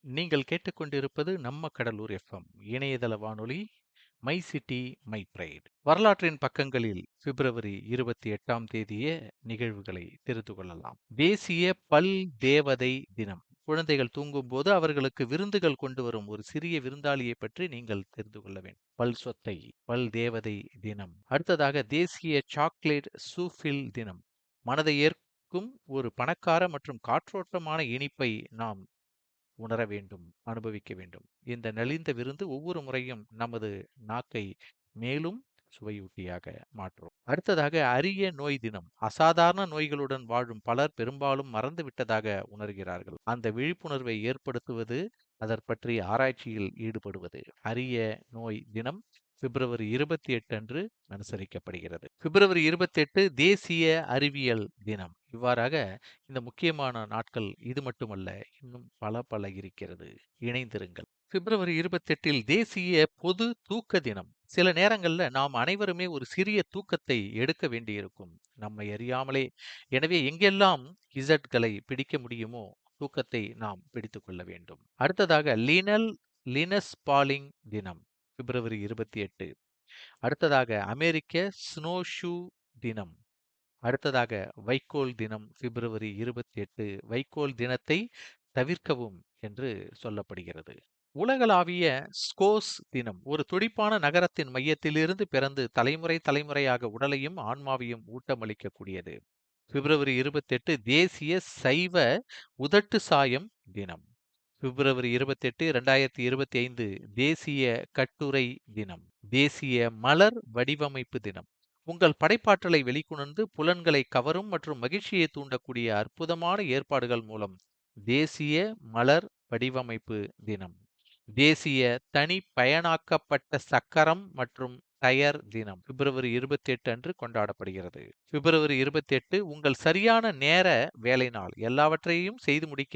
நீங்கள் கேட்டுக்கொண்டிருப்பது நம்ம கடலூர் எஃப்எம் இணையதள வானொலி மை சிட்டி மை பிரைட். வரலாற்றின் பக்கங்களில் பிப்ரவரி 28ஆம் தேதிய நிகழ்வுகளை தெரிந்து கொள்ளலாம். தேசிய பல் தேவதை தினம். குழந்தைகள் தூங்கும்போது அவர்களுக்கு விருந்துகள் கொண்டு வரும் ஒரு சிறிய விருந்தாளியை பற்றி நீங்கள் தெரிந்து கொள்ள வேண்டும். பல் சொத்தை, பல் தேவதை தினம். அடுத்ததாக தேசிய சாக்லேட் சூஃபில் தினம். மனதை ஏற்கும் ஒரு பணக்கார மற்றும் காற்றோட்டமான இனிப்பை நாம் உணர வேண்டும், அனுபவிக்க வேண்டும். இந்த நலிந்த விருந்து ஒவ்வொரு முறையும் நமது நாக்கை மேலும் சுவையூட்டியாக மாற்றும். அடுத்ததாக அரிய நோய் தினம். அசாதாரண நோய்களுடன் வாழும் பலர் பெரும்பாலும் மறந்து விட்டதாக உணர்கிறார்கள். அந்த விழிப்புணர்வை ஏற்படுத்துவது, அதற் பற்றிய ஆராய்ச்சியில் ஈடுபடுவது. அரிய நோய் தினம் பிப்ரவரி 28 அன்று அனுசரிக்கப்படுகிறது. பிப்ரவரி 28 தேசிய அறிவியல் தினம். இவ்வாறாக இந்த முக்கியமான நாட்கள் இது மட்டுமல்ல, இன்னும் பல இருக்கிறது. இணைந்திருங்கள். பிப்ரவரி 28ல் தேசிய பொது தூக்க தினம். சில நேரங்கள்ல நாம் அனைவருமே ஒரு சிறிய தூக்கத்தை எடுக்க வேண்டியிருக்கும், நம்மை அறியாமலே. எனவே எங்கெல்லாம் இசட்களை பிடிக்க முடியுமோ தூக்கத்தை நாம் பிடித்துக் கொள்ள வேண்டும். அடுத்ததாக லினஸ் பாலிங் தினம் பிப்ரவரி 28. அடுத்ததாக அமெரிக்க ஸ்னோ ஷூ தினம். அடுத்ததாக வைக்கோல் தினம் பிப்ரவரி 28. வைக்கோல் தினத்தை தவிர்க்கவும் என்று சொல்லப்படுகிறது. உலகளாவிய ஸ்கோஸ் தினம். ஒரு துடிப்பான நகரத்தின் மையத்திலிருந்து பிறந்து தலைமுறையாக உடலையும் ஆன்மாவையும் ஊட்டமளிக்கக்கூடியது. பிப்ரவரி 28 தேசிய சைவ உதட்டு சாயம் தினம். பிப்ரவரி 28, 2025 தேசிய கட்டுரை தினம். தேசிய மலர் வடிவமைப்பு தினம். உங்கள் படைப்பாற்றலை வெளிக்கொணர்ந்து புலன்களை கவரும் மற்றும் மகிழ்ச்சியை தூண்டக்கூடிய அற்புதமான ஏற்பாடுகள் மூலம் தேசிய மலர் வடிவமைப்பு தினம். தேசிய தனி பயனாக்கப்பட்ட சக்கரம் மற்றும் டயர் தினம் பிப்ரவரி 28 அன்று கொண்டாடப்படுகிறது. பிப்ரவரி 28 உங்கள் சரியான நேர வேலை நாள். எல்லாவற்றையும் செய்து முடிக்க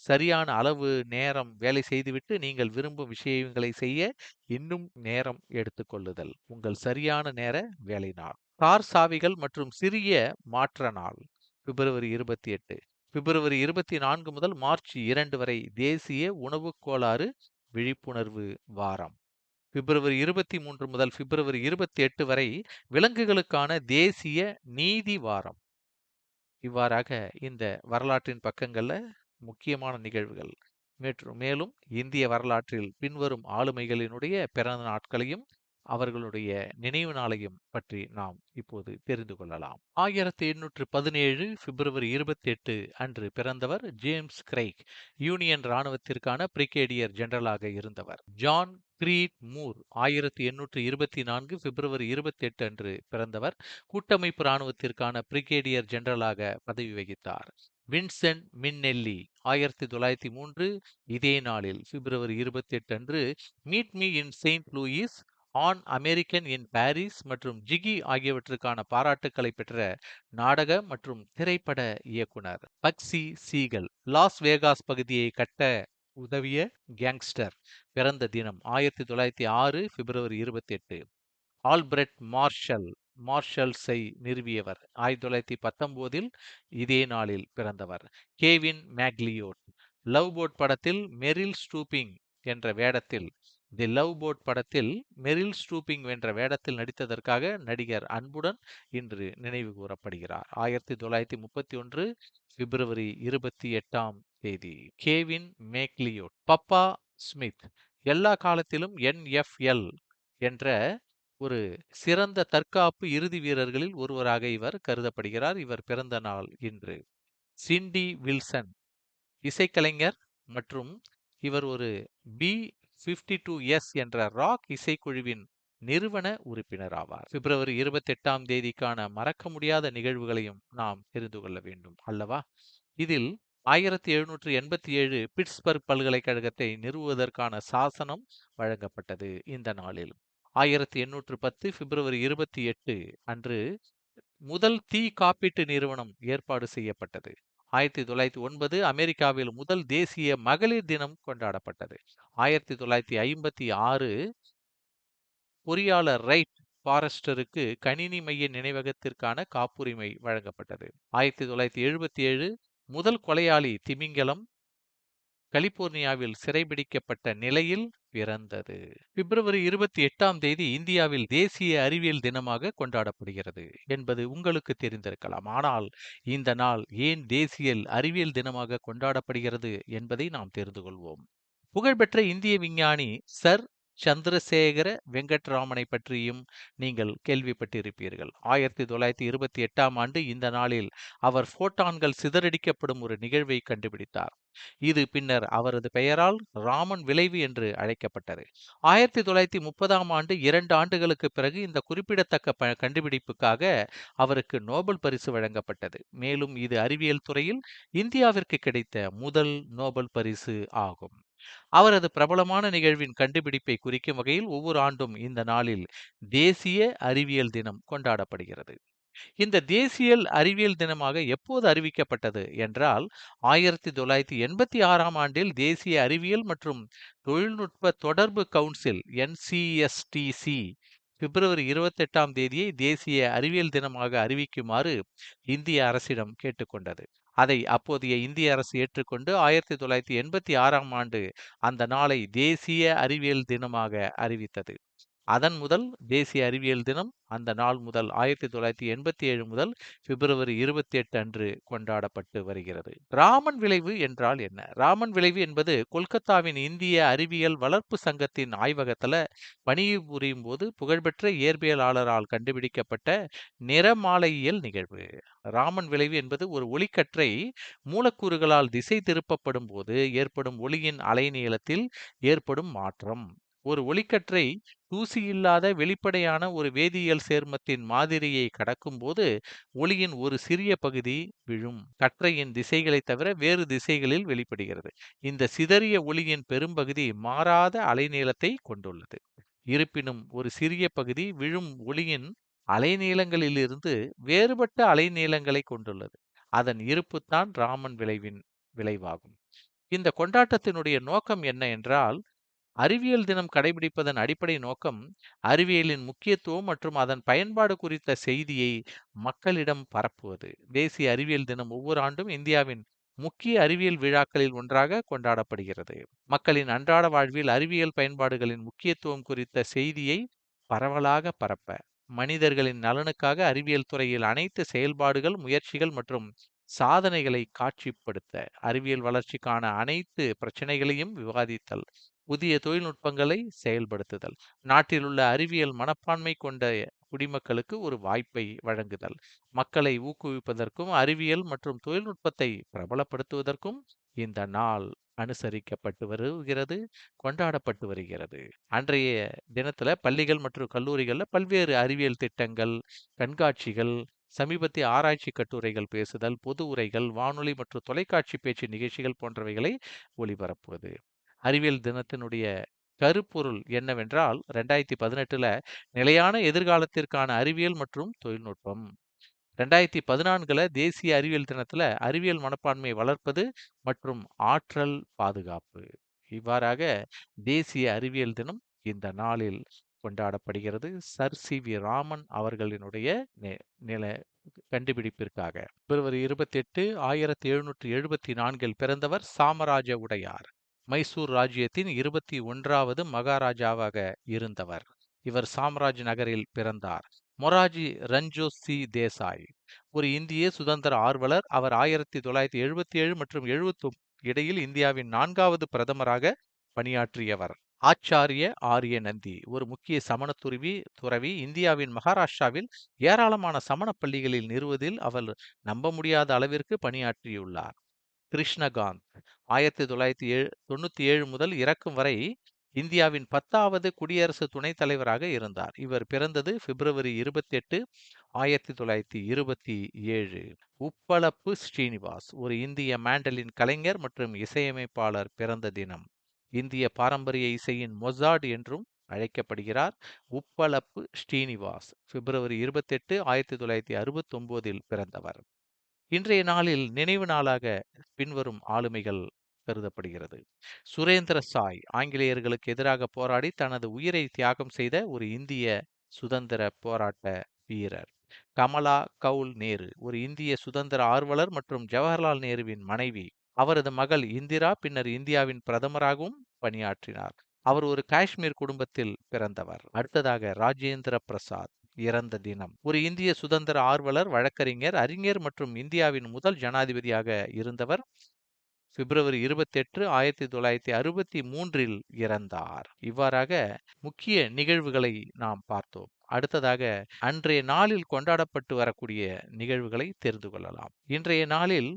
சரியான அளவு நேரம் வேலை செய்துவிட்டு நீங்கள் விரும்பும் விஷயங்களை செய்ய இன்னும் நேரம் எடுத்துக்கொள்ளுதல். உங்கள் சரியான நேர வேலை நாள். கார் சாவிகள் மற்றும் சிறிய மாற்ற நாள் பிப்ரவரி 28. பிப்ரவரி 24 முதல் மார்ச் 2 வரை தேசிய உணவு கோளாறு விழிப்புணர்வு வாரம். பிப்ரவரி 23 முதல் பிப்ரவரி 28 வரை விலங்குகளுக்கான தேசிய நீதி வாரம். இவ்வாறாக இந்த வரலாற்றின் பக்கங்கள்ல முக்கியமான நிகழ்வுகள். மேலும் இந்திய வரலாற்றில் பின்வரும் ஆளுமைகளினுடைய பிறந்த நாட்களையும் அவர்களுடைய நினைவு நாளையும் பற்றி நாம் இப்போது தெரிந்து கொள்ளலாம். 1817 பிப்ரவரி 28 அன்று பிறந்தவர் ஜேம்ஸ் கிரைக். யூனியன் இராணுவத்திற்கான பிரிகேடியர் ஜெனரலாக இருந்தவர். ஜான் கிரீட் மூர் 1824 பிப்ரவரி 28 அன்று பிறந்தவர். கூட்டமைப்பு இராணுவத்திற்கான பிரிகேடியர் ஜெனரலாக பதவி வகித்தார். வின்சென்ட் மின்னெல்லி 1903 இதே நாளில் பிப்ரவரி 28 அன்று meet me in Saint Louis, on American in Paris மற்றும் ஜிகி ஆகியவற்றுக்கான பாராட்டுக்களை பெற்ற நாடக மற்றும் திரைப்பட இயக்குனர். பக்சி சீகல் லாஸ் வேகாஸ் பகுதியை கட்ட உதவிய கேங்ஸ்டர். பிறந்த தினம் 1906 பிப்ரவரி 28. ஆல்பிரட் மார்ஷல்ஸை நிறுவியவர். 1919 இதே நாளில் பிறந்தவர். கேவின் மேக்லியோட் லவ் போட் படத்தில் மெரில் ஸ்ட்ரூப்பிங் என்ற வேடத்தில் தி லவ் போட் படத்தில் மெரில் ஸ்ட்ரூப்பிங் என்ற வேடத்தில் நடித்ததற்காக நடிகர் அன்புடன் இன்று நினைவு கூறப்படுகிறார். 1931 பிப்ரவரி 28ஆம் தேதி. Gavin MacLeod. பப்பா ஸ்மித் எல்லா காலத்திலும் NFL என்ற ஒரு சிறந்த தற்காப்பு இறுதி வீரர்களில் ஒருவராக இவர் கருதப்படுகிறார். இவர் பிறந்த நாள் இன்று. சிண்டி வில்சன் இசைக்கலைஞர் மற்றும் இவர் ஒரு B-52S என்ற ராக் இசைக்குழுவின் நிறுவன உறுப்பினர் ஆவார். பிப்ரவரி 28ஆம் தேதிக்கான மறக்க முடியாத நிகழ்வுகளையும் நாம் தெரிந்து கொள்ள வேண்டும் அல்லவா? இதில் 1787 பிட்ஸ்பர்க் பல்கலைக்கழகத்தை நிறுவுவதற்கான சாசனம் வழங்கப்பட்டது இந்த நாளில். 1810 பிப்ரவரி 28 அன்று முதல் தீ காப்பீட்டு நிறுவனம் ஏற்பாடு செய்யப்பட்டது. 1909 அமெரிக்காவில் முதல் தேசிய மகளிர் தினம் கொண்டாடப்பட்டது. 1956 பொறியாளர் ரைட் ஃபாரஸ்டருக்கு கணினி மைய நினைவகத்திற்கான காப்புரிமை வழங்கப்பட்டது. 1977 முதல் கொலையாளி திமிங்கலம் கலிபோர்னியாவில் சிறைபிடிக்கப்பட்ட நிலையில் பிறந்தது. பிப்ரவரி 28ஆம் தேதி இந்தியாவில் தேசிய அறிவியல் தினமாக கொண்டாடப்படுகிறது என்பது உங்களுக்கு தெரிந்திருக்கலாம். ஆனால் இந்த நாள் ஏன் தேசிய அறிவியல் தினமாக கொண்டாடப்படுகிறது என்பதை நாம் தெரிந்து கொள்வோம். புகழ்பெற்ற இந்திய விஞ்ஞானி சர் சந்திரசேகர வெங்கட்ராமனை பற்றியும் நீங்கள் கேள்விப்பட்டிருப்பீர்கள். 1928ஆம் ஆண்டு இந்த நாளில் அவர் போட்டான்கள் சிதறடிக்கப்படும் ஒரு நிகழ்வை கண்டுபிடித்தார். இது பின்னர் அவரது பெயரால் ராமன் விளைவு என்று அழைக்கப்பட்டது. 1930ஆம் ஆண்டு 2 ஆண்டுகளுக்கு பிறகு இந்த குறிப்பிடத்தக்க கண்டுபிடிப்புக்காக அவருக்கு நோபல் பரிசு வழங்கப்பட்டது. மேலும் இது அறிவியல் துறையில் இந்தியாவிற்கு கிடைத்த முதல் நோபல் பரிசு ஆகும். அவரது பிரபலமான நிகழ்வின் கண்டுபிடிப்பை குறிக்கும் வகையில் ஒவ்வொரு ஆண்டும் இந்த நாளில் தேசிய அறிவியல் தினம் கொண்டாடப்படுகிறது. இந்த தேசிய அறிவியல் தினமாக எப்போது அறிவிக்கப்பட்டது என்றால் 1986ஆம் ஆண்டில் தேசிய அறிவியல் மற்றும் தொழில்நுட்ப தொடர்பு கவுன்சில் NCSTC பிப்ரவரி 28ஆம் தேதியை தேசிய அறிவியல் தினமாக அறிவிக்குமாறு இந்திய அரசிடம் கேட்டுக்கொண்டது. அதை அப்போதைய இந்திய அரசு ஏற்றுக்கொண்டு 1986ஆம் ஆண்டு அந்த நாளை தேசிய அறிவியல் தினமாக அறிவித்தது. அதன் முதல் தேசிய அறிவியல் தினம் அந்த நாள் முதல் 1987 முதல் பிப்ரவரி 28 அன்று கொண்டாடப்பட்டு வருகிறது. ராமன் விளைவு என்றால் என்ன? ராமன் விளைவு என்பது கொல்கத்தாவின் இந்திய அறிவியல் வளர்ப்பு சங்கத்தின் ஆய்வகத்துல பணிபுரியும் போது புகழ்பெற்ற இயற்பியலாளரால் கண்டுபிடிக்கப்பட்ட நிறமாலையியல் நிகழ்வு. ராமன் விளைவு என்பது ஒரு ஒளிக்கற்றை மூலக்கூறுகளால் திசை திருப்பப்படும் போது ஏற்படும் ஒளியின் அலைநீளத்தில் ஏற்படும் மாற்றம். ஒரு ஒளிக்கற்றை தூசி இல்லாத வெளிப்படையான ஒரு வேதியியல் சேர்மத்தின் மாதிரியை கடக்கும்போது ஒளியின் ஒரு சிறிய பகுதி விழும். கற்றையின் திசைகளை தவிர வேறு திசைகளில் வெளிப்படுகிறது. இந்த சிதறிய ஒளியின் பெரும்பகுதி மாறாத அலைநீளத்தை கொண்டுள்ளது. இருப்பினும் ஒரு சிறிய பகுதி விழும் ஒளியின் அலைநீளங்களிலிருந்து வேறுபட்ட அலைநீளங்களை கொண்டுள்ளது. அதன் இருப்புத்தான் ராமன் விளைவின் விளைவாகும். இந்த கொண்டாட்டத்தினுடைய நோக்கம் என்ன என்றால், அறிவியல் தினம் கடைபிடிப்பதன் அடிப்படை நோக்கம் அறிவியலின் முக்கியத்துவம் மற்றும் அதன் பயன்பாடு குறித்த செய்தியை மக்களிடம் பரப்புவது. தேசிய அறிவியல் தினம் ஒவ்வொரு ஆண்டும் இந்தியாவின் முக்கிய அறிவியல் விழாக்களில் ஒன்றாக கொண்டாடப்படுகிறது. மக்களின் அன்றாட வாழ்வில் அறிவியல் பயன்பாடுகளின் முக்கியத்துவம் குறித்த செய்தியை பரவலாக பரப்ப, மனிதர்களின் நலனுக்காக அறிவியல் துறையில் அனைத்து செயல்பாடுகள், முயற்சிகள் மற்றும் சாதனைகளை காட்சிப்படுத்த, அறிவியல் வளர்ச்சிக்கான அனைத்து பிரச்சனைகளையும் விவாதித்தல், புதிய தொழில்நுட்பங்களை செயல்படுத்துதல், நாட்டிலுள்ள அறிவியல் மனப்பான்மை கொண்ட குடிமக்களுக்கு ஒரு வாய்ப்பை வழங்குதல், மக்களை ஊக்குவிப்பதற்கும் அறிவியல் மற்றும் தொழில்நுட்பத்தை பிரபலப்படுத்துவதற்கும் இந்த நாள் அனுசரிக்கப்பட்டு வருகிறது, கொண்டாடப்பட்டு வருகிறது. அன்றைய தினத்துல பள்ளிகள் மற்றும் கல்லூரிகள்ல பல்வேறு அறிவியல் திட்டங்கள், கண்காட்சிகள், சமீபத்திய ஆராய்ச்சி கட்டுரைகள் பேசுதல், பொது உரைகள், வானொலி மற்றும் தொலைக்காட்சி பேச்சு நிகழ்ச்சிகள் போன்றவைகளை ஒளிபரப்புவது. அறிவியல் தினத்தினுடைய கருப்பொருள் என்னவென்றால் 2018ல நிலையான எதிர்காலத்திற்கான அறிவியல் மற்றும் தொழில்நுட்பம். 2014ல தேசிய அறிவியல் தினத்துல அறிவியல் மனப்பான்மையை வளர்ப்பது மற்றும் ஆற்றல் பாதுகாப்பு. இவ்வாறாக தேசிய அறிவியல் தினம் இந்த நாளில் கொண்டாடப்படுகிறது. Sir CV. ராமன் அவர்களினுடைய நில கண்டுபிடிப்பிற்காக. பிப்ரவரி 28 1774இல் பிறந்தவர் சாமராஜ உடையார். மைசூர் ராஜ்யத்தின் 21வது மகாராஜாவாக இருந்தவர். இவர் சாம்ராஜ் நகரில் பிறந்தார். மொராஜி ரஞ்சோசி தேசாய் ஒரு இந்திய சுதந்திர ஆர்வலர். அவர் 1977 மற்றும் 79 இடையில் இந்தியாவின் 4வது பிரதமராக பணியாற்றியவர். ஆச்சாரிய ஆரிய நந்தி ஒரு முக்கிய சமண துறவி. இந்தியாவின் மகாராஷ்டிராவில் ஏராளமான சமண பள்ளிகளில் நிறுவுவதில் அவர் நம்ப முடியாத அளவிற்கு பணியாற்றியுள்ளார். கிருஷ்ணகாந்த் 1997 முதல் இறக்கும் வரை இந்தியாவின் 10வது குடியரசு துணைத் தலைவராக இருந்தார். இவர் பிறந்தது பிப்ரவரி 28 1927. உப்பளப்பு ஸ்ரீனிவாஸ் ஒரு இந்திய மாண்டலின் கலைஞர் மற்றும் இசையமைப்பாளர் பிறந்த தினம். இந்திய பாரம்பரிய இசையின் மொசார்ட் என்றும் அழைக்கப்படுகிறார். உப்பளப்பு ஸ்ரீனிவாஸ் பிப்ரவரி 28 1969இல் பிறந்தவர். இன்றைய நாளில் நினைவு நாளாக பின்வரும் ஆளுமைகள் கருதப்படுகிறது. சுரேந்திர சாய் ஆங்கிலேயர்களுக்கு எதிராக போராடி தனது உயிரை தியாகம் செய்த ஒரு இந்திய சுதந்திர போராட்ட வீரர். கமலா கவுல் நேரு ஒரு இந்திய சுதந்திர ஆர்வலர் மற்றும் ஜவஹர்லால் நேருவின் மனைவி. அவரது மகள் இந்திரா பின்னர் இந்தியாவின் பிரதமராகவும் பணியாற்றினார். அவர் ஒரு காஷ்மீர் குடும்பத்தில் பிறந்தவர். அடுத்ததாக ராஜேந்திர பிரசாத் இறந்த தினம். ஒரு இந்திய சுதந்திர ஆர்வலர், வழக்கறிஞர், அறிஞர் மற்றும் இந்தியாவின் முதல் ஜனாதிபதியாக இருந்தவர். பிப்ரவரி 28, 1963இல் இறந்தார். இவ்வாறாக முக்கிய நிகழ்வுகளை நாம் பார்த்தோம். அடுத்ததாக அன்றைய நாளில் கொண்டாடப்பட்டு வரக்கூடிய நிகழ்வுகளை தெரிந்து கொள்ளலாம். இன்றைய நாளில்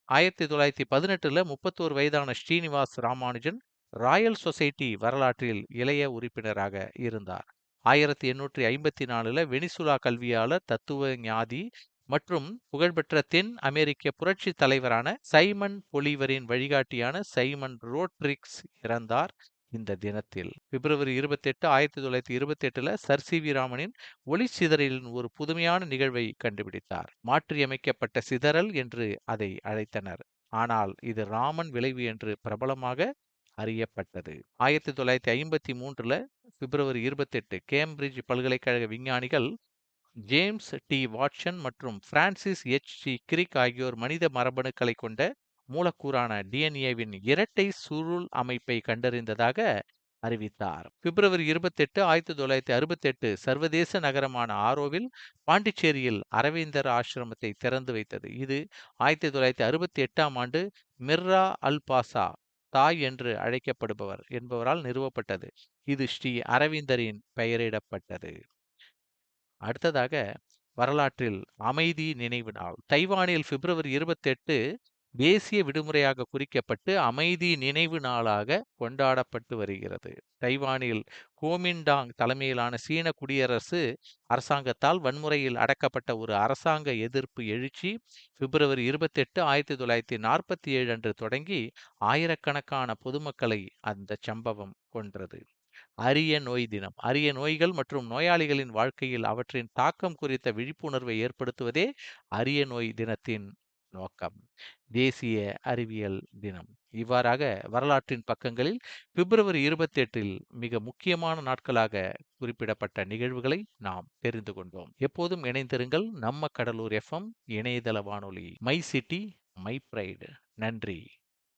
1918ல 31 வயதான ஸ்ரீனிவாஸ் ராமானுஜன் ராயல் சொசைட்டி வரலாற்றில் இளைய உறுப்பினராக இருந்தார். 1854ல வெனிசுலா கல்வியாளர், தத்துவ ஞாதி மற்றும் புகழ்பெற்ற தென் அமெரிக்க புரட்சி தலைவரான சைமன் பொலிவரின் வழிகாட்டியான சைமன் ரோட்ரிக்ஸ் இறந்தார் இந்த தினத்தில். பிப்ரவரி 28, 1928ல சர் சி வி ராமனின் ஒளி சிதறலின் ஒரு புதுமையான நிகழ்வை கண்டுபிடித்தார். மாற்றியமைக்கப்பட்ட சிதறல் என்று அதை அழைத்தனர். ஆனால் இது ராமன் விளைவு என்று பிரபலமாக அறியப்பட்டது. 1953ல பிப்ரவரி 28 கேம்பிரிட்ஜ் பல்கலைக்கழக விஞ்ஞானிகள் ஜேம்ஸ் டி வாட்சன் மற்றும் பிரான்சிஸ் எச் சி கிரிக் ஆகியோர் மனித மரபணுக்களை கொண்ட மூலக்கூறான டிஎன்ஏவின் இரட்டை சுருள் அமைப்பை கண்டறிந்ததாக அறிவித்தார். பிப்ரவரி 28, 1968 சர்வதேச நகரமான ஆரோவில் பாண்டிச்சேரியில் அரவிந்தர் ஆசிரமத்தை திறந்து வைத்தது. இது 1968ஆம் ஆண்டு மிர்ரா அல் பாசா தாய் என்று அழைக்கப்படுபவர் என்பவரால் நிறுவப்பட்டது. இது ஸ்ரீ அரவிந்தரின் பெயரிடப்பட்டது. அடுத்ததாக வரலாற்றில் அமைதி நினைவு நாள். தைவானில் பிப்ரவரி 28 தேசிய விடுமுறையாக குறிக்கப்பட்டு அமைதி நினைவு நாளாக கொண்டாடப்பட்டு வருகிறது. தைவானில் கோமின்டாங் தலைமையிலான சீன குடியரசு அரசாங்கத்தால் வன்முறையில் அடக்கப்பட்ட ஒரு அரசாங்க எதிர்ப்பு எழுச்சி பிப்ரவரி 28, 1947 அன்று தொடங்கி ஆயிரக்கணக்கான பொதுமக்களை அந்த சம்பவம் கொன்றது. அரிய நோய் தினம். அரிய நோய்கள் மற்றும் நோயாளிகளின் வாழ்க்கையில் அவற்றின் தாக்கம் குறித்த விழிப்புணர்வை ஏற்படுத்துவதே அரிய நோய் தினத்தின் நோக்கம். தேசிய அறிவியல் தினம். இவ்வாறாக வரலாற்றின் பக்கங்களில் பிப்ரவரி 28ல் மிக முக்கியமான நாட்களாக குறிப்பிடப்பட்ட நிகழ்வுகளை நாம் தெரிந்து கொண்டோம். எப்போதும் இணைந்திருங்கள். நம்ம கடலூர் எஃப்எம் இணையதள வானொலி. My city my bride. நன்றி.